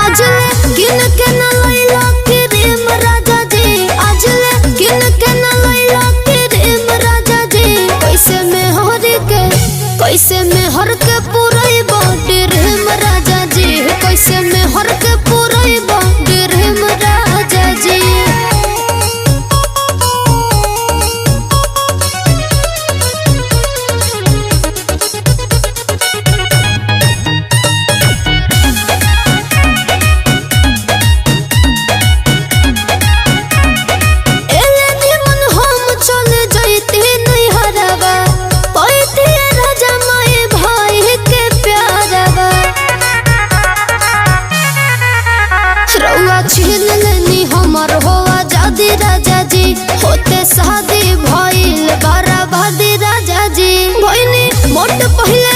आजले किन के न लैला क्रीम राजा जी, आजले किन के न लैला क्रीम राजा जी। कैसे में हर के पूराई बॉडी रेम राजा जी, कैसे में हर के पूराई बॉडी रेम राजा जी। छीन लेनी हमर हो आजादी राजा जी, होते शादी भइल बराबादी राजा जी। भइनी मोट पहले